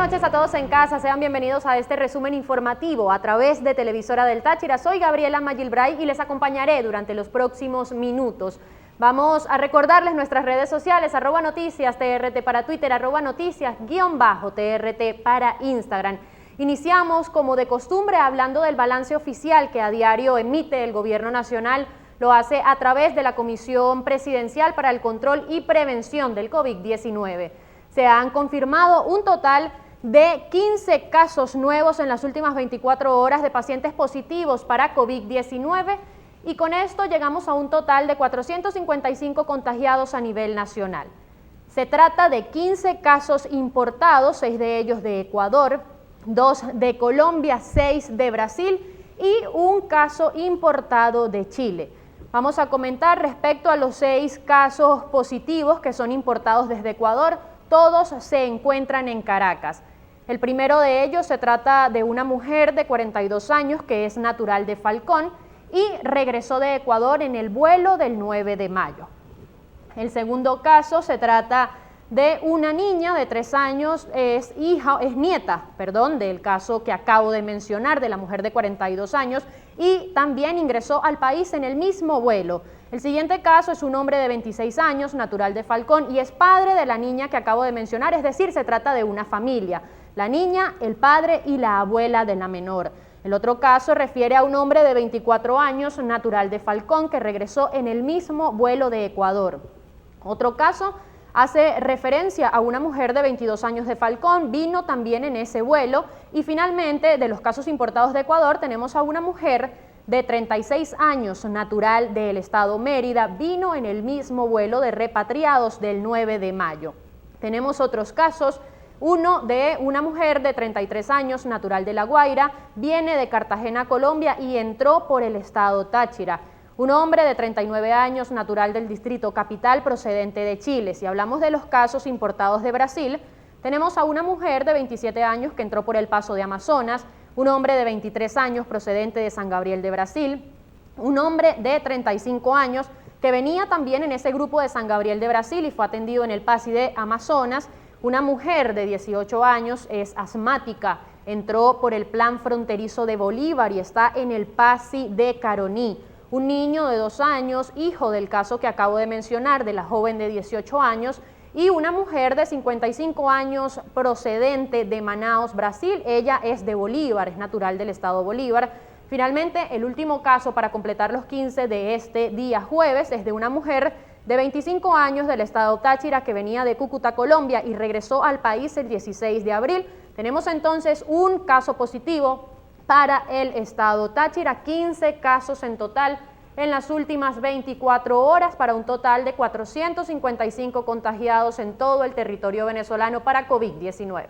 noches a todos en casa, sean bienvenidos a este resumen informativo a través de Televisora del Táchira. Soy Gabriela Magilbray y les acompañaré durante los próximos minutos. Vamos a recordarles nuestras redes sociales, @noticias TRT para Twitter, @noticias_TRT para Instagram. Iniciamos como de costumbre hablando del balance oficial que a diario emite el Gobierno Nacional. Lo hace a través de la Comisión Presidencial para el Control y Prevención del COVID-19. Se han confirmado un total de 15 casos nuevos en las últimas 24 horas de pacientes positivos para COVID-19 y con esto llegamos a un total de 455 contagiados a nivel nacional. Se trata de 15 casos importados, 6 de ellos de Ecuador, 2 de Colombia, 6 de Brasil y un caso importado de Chile. Vamos a comentar respecto a los 6 casos positivos que son importados desde Ecuador. Todos se encuentran en Caracas. El primero de ellos se trata de una mujer de 42 años que es natural de Falcón y regresó de Ecuador en el vuelo del 9 de mayo. El segundo caso se trata de una niña de 3 años, es nieta del caso que acabo de mencionar, de la mujer de 42 años, y también ingresó al país en el mismo vuelo. El siguiente caso es un hombre de 26 años, natural de Falcón, y es padre de la niña que acabo de mencionar, es decir, se trata de una familia, la niña, el padre y la abuela de la menor. El otro caso refiere a un hombre de 24 años, natural de Falcón, que regresó en el mismo vuelo de Ecuador. Otro caso hace referencia a una mujer de 22 años de Falcón, vino también en ese vuelo. Y finalmente, de los casos importados de Ecuador, tenemos a una mujer de 36 años, natural del estado Mérida, vino en el mismo vuelo de repatriados del 9 de mayo. Tenemos otros casos, uno de una mujer de 33 años, natural de La Guaira, viene de Cartagena, Colombia y entró por el estado Táchira. Un hombre de 39 años, natural del distrito Capital, procedente de Chile. Si hablamos de los casos importados de Brasil, tenemos a una mujer de 27 años que entró por el paso de Amazonas, un hombre de 23 años procedente de San Gabriel de Brasil, un hombre de 35 años que venía también en ese grupo de San Gabriel de Brasil y fue atendido en el PASI de Amazonas, una mujer de 18 años, es asmática, entró por el plan fronterizo de Bolívar y está en el PASI de Caroní. Un niño de 2 años, hijo del caso que acabo de mencionar, de la joven de 18 años, y una mujer de 55 años procedente de Manaus, Brasil. Ella es de Bolívar, es natural del estado Bolívar. Finalmente, el último caso para completar los 15 de este día jueves es de una mujer de 25 años del estado Táchira que venía de Cúcuta, Colombia y regresó al país el 16 de abril. Tenemos entonces un caso positivo para el estado Táchira, 15 casos en total en las últimas 24 horas para un total de 455 contagiados en todo el territorio venezolano para COVID-19.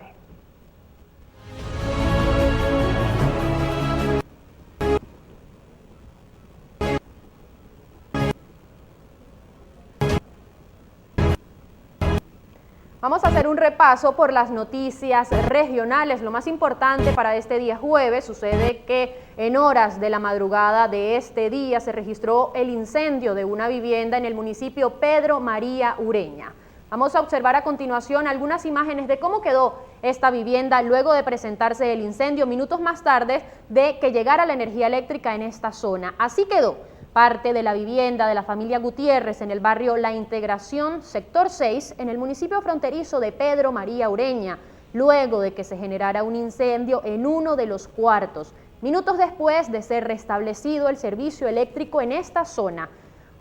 Vamos a hacer un repaso por las noticias regionales. Lo más importante para este día jueves sucede que en horas de la madrugada de este día se registró el incendio de una vivienda en el municipio Pedro María Ureña. Vamos a observar a continuación algunas imágenes de cómo quedó esta vivienda luego de presentarse el incendio minutos más tarde de que llegara la energía eléctrica en esta zona. Así quedó parte de la vivienda de la familia Gutiérrez en el barrio La Integración, sector 6, en el municipio fronterizo de Pedro María Ureña, luego de que se generara un incendio en uno de los cuartos, minutos después de ser restablecido el servicio eléctrico en esta zona.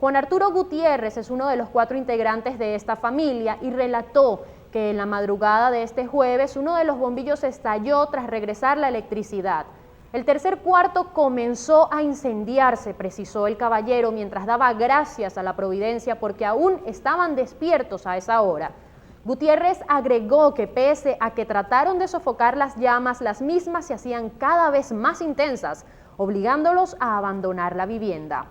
Juan Arturo Gutiérrez es uno de los 4 integrantes de esta familia y relató que en la madrugada de este jueves uno de los bombillos estalló tras regresar la electricidad. El tercer cuarto comenzó a incendiarse, precisó el caballero, mientras daba gracias a la providencia porque aún estaban despiertos a esa hora. Gutiérrez agregó que pese a que trataron de sofocar las llamas, las mismas se hacían cada vez más intensas, obligándolos a abandonar la vivienda.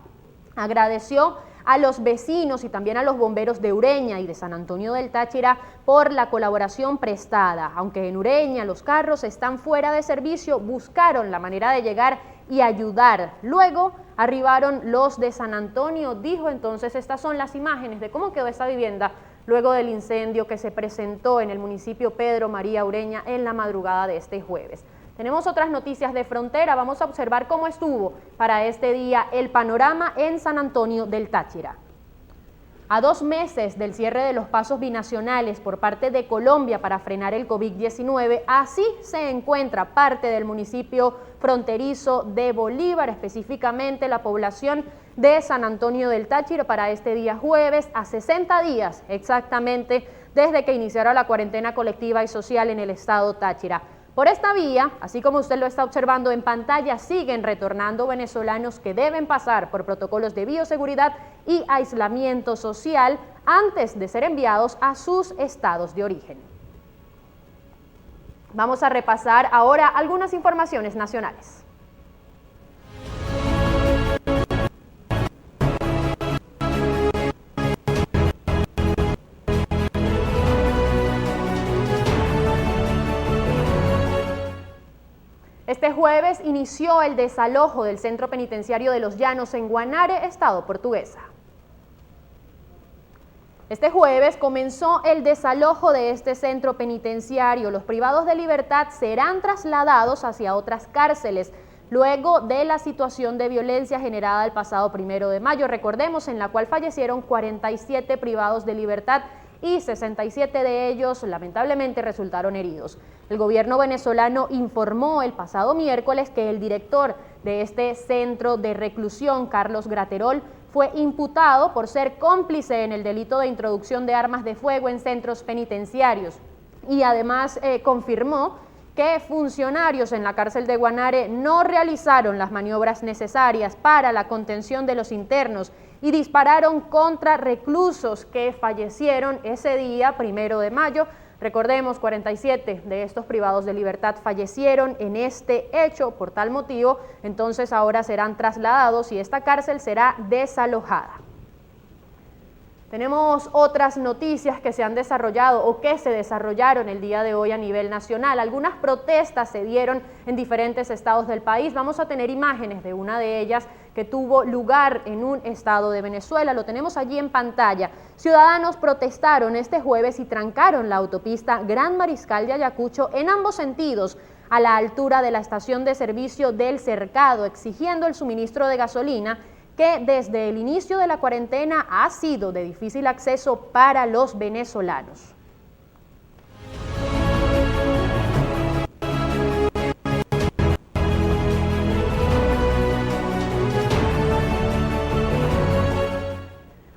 Agradeció a los vecinos y también a los bomberos de Ureña y de San Antonio del Táchira por la colaboración prestada. Aunque en Ureña los carros están fuera de servicio, buscaron la manera de llegar y ayudar. Luego arribaron los de San Antonio, dijo. Entonces estas son las imágenes de cómo quedó esta vivienda luego del incendio que se presentó en el municipio Pedro María Ureña en la madrugada de este jueves. Tenemos otras noticias de frontera, vamos a observar cómo estuvo para este día el panorama en San Antonio del Táchira. A 2 meses del cierre de los pasos binacionales por parte de Colombia para frenar el COVID-19, así se encuentra parte del municipio fronterizo de Bolívar, específicamente la población de San Antonio del Táchira para este día jueves, a 60 días exactamente desde que iniciara la cuarentena colectiva y social en el estado Táchira. Por esta vía, así como usted lo está observando en pantalla, siguen retornando venezolanos que deben pasar por protocolos de bioseguridad y aislamiento social antes de ser enviados a sus estados de origen. Vamos a repasar ahora algunas informaciones nacionales. Este jueves inició el desalojo del centro penitenciario de Los Llanos en Guanare, estado Portuguesa. Este jueves comenzó el desalojo de este centro penitenciario. Los privados de libertad serán trasladados hacia otras cárceles luego de la situación de violencia generada el pasado 1 de mayo, recordemos, en la cual fallecieron 47 privados de libertad y 67 de ellos lamentablemente resultaron heridos. El gobierno venezolano informó el pasado miércoles que el director de este centro de reclusión, Carlos Graterol, fue imputado por ser cómplice en el delito de introducción de armas de fuego en centros penitenciarios y además confirmó que funcionarios en la cárcel de Guanare no realizaron las maniobras necesarias para la contención de los internos y dispararon contra reclusos que fallecieron ese día, 1 de mayo. Recordemos, 47 de estos privados de libertad fallecieron en este hecho. Por tal motivo, entonces ahora serán trasladados y esta cárcel será desalojada. Tenemos otras noticias que se han desarrollado o que se desarrollaron el día de hoy a nivel nacional. Algunas protestas se dieron en diferentes estados del país. Vamos a tener imágenes de una de ellas que tuvo lugar en un estado de Venezuela. Lo tenemos allí en pantalla. Ciudadanos protestaron este jueves y trancaron la autopista Gran Mariscal de Ayacucho en ambos sentidos, a la altura de la estación de servicio del Cercado, exigiendo el suministro de gasolina que desde el inicio de la cuarentena ha sido de difícil acceso para los venezolanos.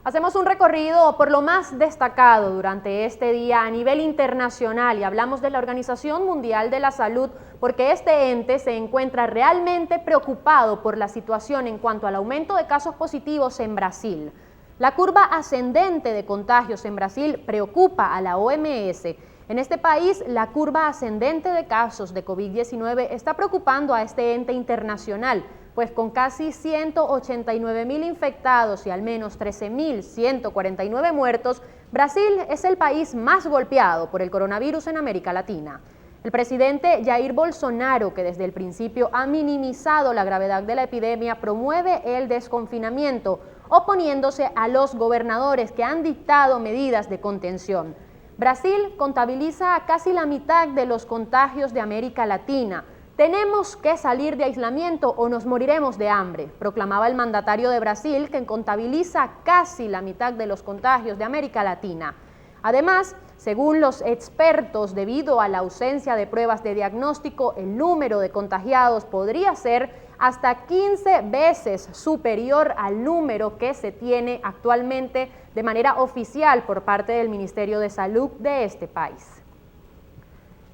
Hacemos un recorrido por lo más destacado durante este día a nivel internacional y hablamos de la Organización Mundial de la Salud porque este ente se encuentra realmente preocupado por la situación en cuanto al aumento de casos positivos en Brasil. La curva ascendente de contagios en Brasil preocupa a la OMS. En este país, la curva ascendente de casos de COVID-19 está preocupando a este ente internacional, pues con casi 189.000 infectados y al menos 13.149 muertos, Brasil es el país más golpeado por el coronavirus en América Latina. El presidente Jair Bolsonaro, que desde el principio ha minimizado la gravedad de la epidemia, promueve el desconfinamiento, oponiéndose a los gobernadores que han dictado medidas de contención. Brasil contabiliza casi la mitad de los contagios de América Latina. Tenemos que salir de aislamiento o nos moriremos de hambre, proclamaba el mandatario de Brasil, que contabiliza casi la mitad de los contagios de América Latina. Además, según los expertos, debido a la ausencia de pruebas de diagnóstico, el número de contagiados podría ser hasta 15 veces superior al número que se tiene actualmente de manera oficial por parte del Ministerio de Salud de este país.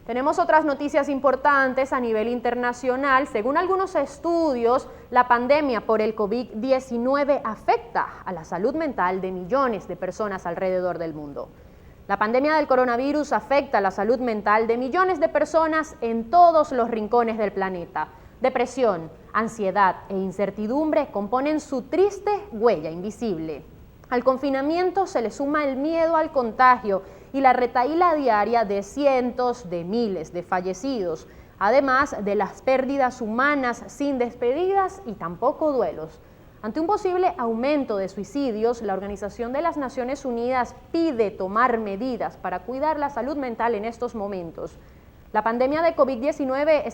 Tenemos otras noticias importantes a nivel internacional. Según algunos estudios, la pandemia por el COVID-19 afecta a la salud mental de millones de personas alrededor del mundo. La pandemia del coronavirus afecta a la salud mental de millones de personas en todos los rincones del planeta. Depresión, ansiedad e incertidumbre componen su triste huella invisible. Al confinamiento se le suma el miedo al contagio y la retahíla diaria de cientos de miles de fallecidos, además de las pérdidas humanas sin despedidas y tampoco duelos. Ante un posible aumento de suicidios, la Organización de las Naciones Unidas pide tomar medidas para cuidar la salud mental en estos momentos. La pandemia de COVID-19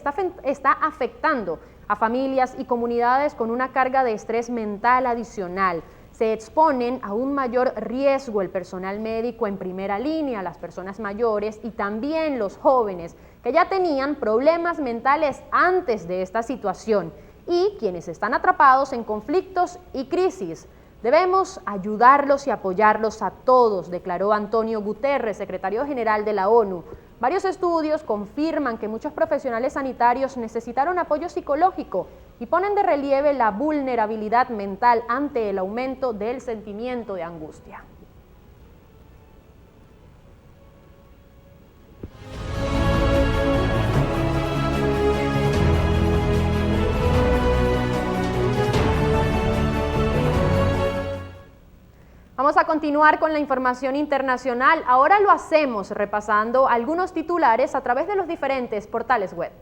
está afectando a familias y comunidades con una carga de estrés mental adicional. Se exponen a un mayor riesgo el personal médico en primera línea, las personas mayores y también los jóvenes que ya tenían problemas mentales antes de esta situación y quienes están atrapados en conflictos y crisis. Debemos ayudarlos y apoyarlos a todos, declaró Antonio Guterres, secretario general de la ONU. Varios estudios confirman que muchos profesionales sanitarios necesitaron apoyo psicológico y ponen de relieve la vulnerabilidad mental ante el aumento del sentimiento de angustia. Vamos a continuar con la información internacional. Ahora lo hacemos repasando algunos titulares a través de los diferentes portales web.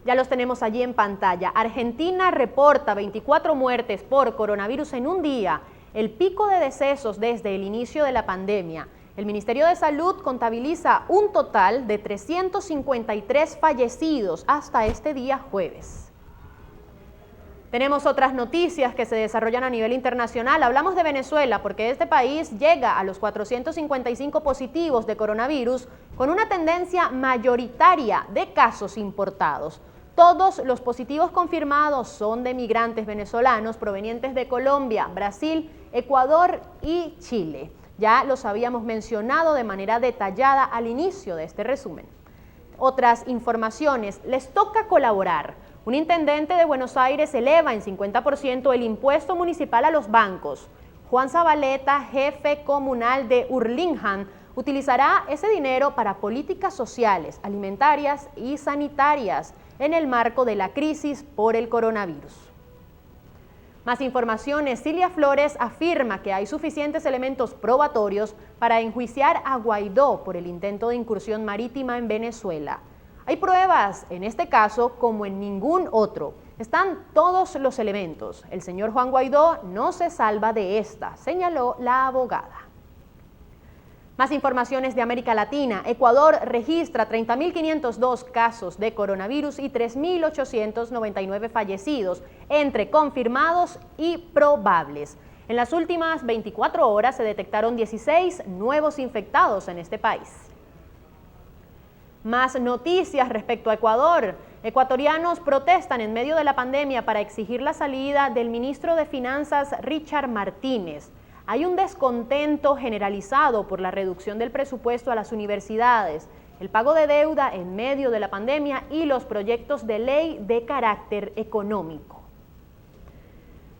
Ya los tenemos allí en pantalla. Argentina reporta 24 muertes por coronavirus en un día, el pico de decesos desde el inicio de la pandemia. El Ministerio de Salud contabiliza un total de 353 fallecidos hasta este día jueves. Tenemos otras noticias que se desarrollan a nivel internacional. Hablamos de Venezuela porque este país llega a los 455 positivos de coronavirus con una tendencia mayoritaria de casos importados. Todos los positivos confirmados son de migrantes venezolanos provenientes de Colombia, Brasil, Ecuador y Chile. Ya los habíamos mencionado de manera detallada al inicio de este resumen. Otras informaciones, les toca colaborar. Un intendente de Buenos Aires eleva en 50% el impuesto municipal a los bancos. Juan Zabaleta, jefe comunal de Hurlingham, utilizará ese dinero para políticas sociales, alimentarias y sanitarias en el marco de la crisis por el coronavirus. Más informaciones, Cilia Flores afirma que hay suficientes elementos probatorios para enjuiciar a Guaidó por el intento de incursión marítima en Venezuela. Hay pruebas, en este caso, como en ningún otro. Están todos los elementos. El señor Juan Guaidó no se salva de esta, señaló la abogada. Más informaciones de América Latina. Ecuador registra 30.502 casos de coronavirus y 3.899 fallecidos, entre confirmados y probables. En las últimas 24 horas se detectaron 16 nuevos infectados en este país. Más noticias respecto a Ecuador. Ecuatorianos protestan en medio de la pandemia para exigir la salida del ministro de Finanzas, Richard Martínez. Hay un descontento generalizado por la reducción del presupuesto a las universidades, el pago de deuda en medio de la pandemia y los proyectos de ley de carácter económico.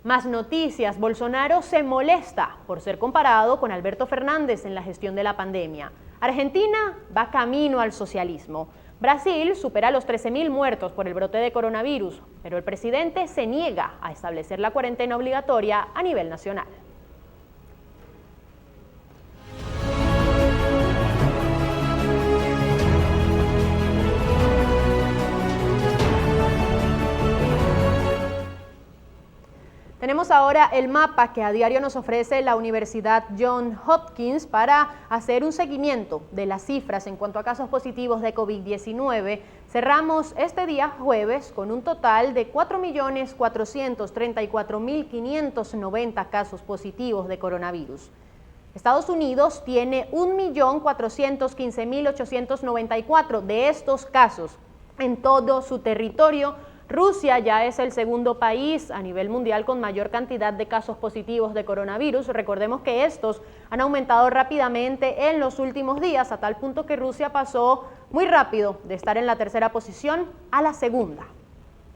Más noticias, Bolsonaro se molesta por ser comparado con Alberto Fernández en la gestión de la pandemia. Argentina va camino al socialismo. Brasil supera los 13.000 muertos por el brote de coronavirus, pero el presidente se niega a establecer la cuarentena obligatoria a nivel nacional. Tenemos ahora el mapa que a diario nos ofrece la Universidad Johns Hopkins para hacer un seguimiento de las cifras en cuanto a casos positivos de COVID-19. Cerramos este día jueves con un total de 4.434.590 casos positivos de coronavirus. Estados Unidos tiene 1.415.894 de estos casos en todo su territorio. Rusia ya es el segundo país a nivel mundial con mayor cantidad de casos positivos de coronavirus. Recordemos que estos han aumentado rápidamente en los últimos días, a tal punto que Rusia pasó muy rápido de estar en la tercera posición a la segunda.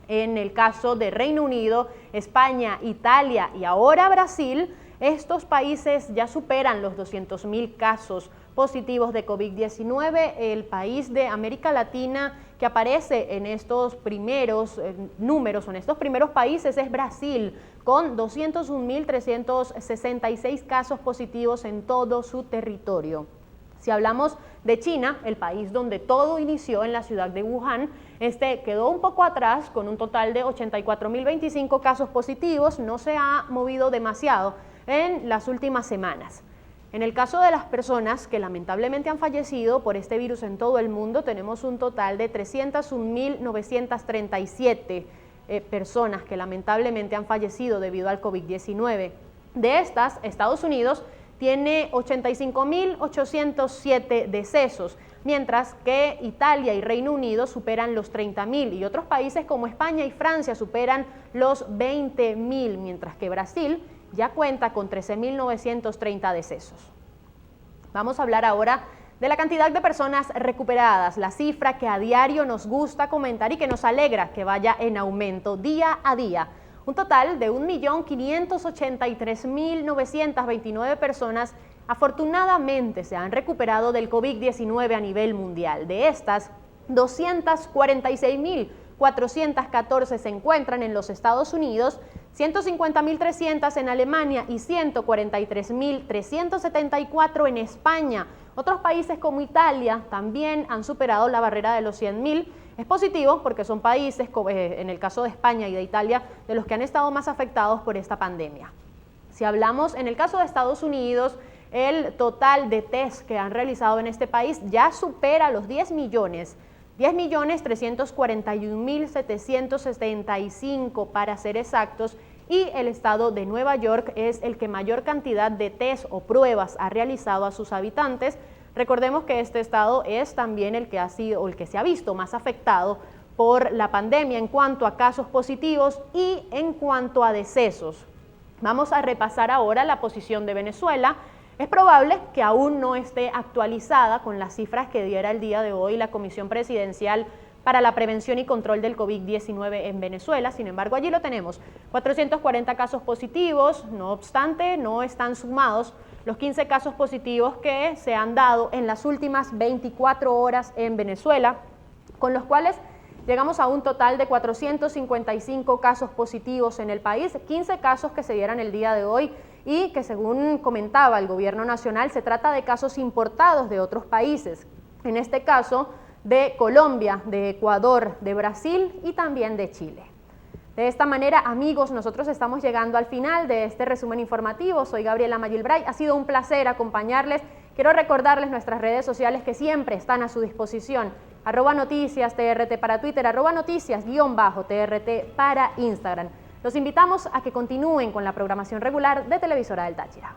En el caso de Reino Unido, España, Italia y ahora Brasil, estos países ya superan los 200.000 casos positivos de COVID-19. El país de América Latina que aparece en estos primeros números, en estos primeros países, es Brasil, con 201.366 casos positivos en todo su territorio. Si hablamos de China, el país donde todo inició en la ciudad de Wuhan, este quedó un poco atrás con un total de 84.025 casos positivos, no se ha movido demasiado en las últimas semanas. En el caso de las personas que lamentablemente han fallecido por este virus en todo el mundo, tenemos un total de 301.937 personas que lamentablemente han fallecido debido al COVID-19. De estas, Estados Unidos tiene 85.807 decesos, mientras que Italia y Reino Unido superan los 30.000 y otros países como España y Francia superan los 20.000, mientras que Brasil ya cuenta con 13.930 decesos. Vamos a hablar ahora de la cantidad de personas recuperadas, la cifra que a diario nos gusta comentar y que nos alegra que vaya en aumento día a día. Un total de 1.583.929 personas afortunadamente se han recuperado del COVID-19 a nivel mundial. De estas, 246.414 se encuentran en los Estados Unidos, 150.300 en Alemania y 143.374 en España. Otros países como Italia también han superado la barrera de los 100.000. Es positivo porque son países, en el caso de España y de Italia, de los que han estado más afectados por esta pandemia. Si hablamos en el caso de Estados Unidos, el total de test que han realizado en este país ya supera los 10 millones. 10.341.775 para ser exactos, y el estado de Nueva York es el que mayor cantidad de test o pruebas ha realizado a sus habitantes. Recordemos que este estado es también el que se ha visto más afectado por la pandemia en cuanto a casos positivos y en cuanto a decesos. Vamos a repasar ahora la posición de Venezuela. Es probable que aún no esté actualizada con las cifras que diera el día de hoy la Comisión Presidencial para la Prevención y Control del COVID-19 en Venezuela. Sin embargo, allí lo tenemos, 440 casos positivos, no obstante, no están sumados los 15 casos positivos que se han dado en las últimas 24 horas en Venezuela, con los cuales llegamos a un total de 455 casos positivos en el país, 15 casos que se dieran el día de hoy y que, según comentaba el gobierno nacional, se trata de casos importados de otros países, en este caso de Colombia, de Ecuador, de Brasil y también de Chile. De esta manera, amigos, nosotros estamos llegando al final de este resumen informativo. Soy Gabriela Magilbray, ha sido un placer acompañarles. Quiero recordarles nuestras redes sociales que siempre están a su disposición. @noticias_TRT para Twitter, @noticias_TRT para Instagram. Los invitamos a que continúen con la programación regular de Televisora del Táchira.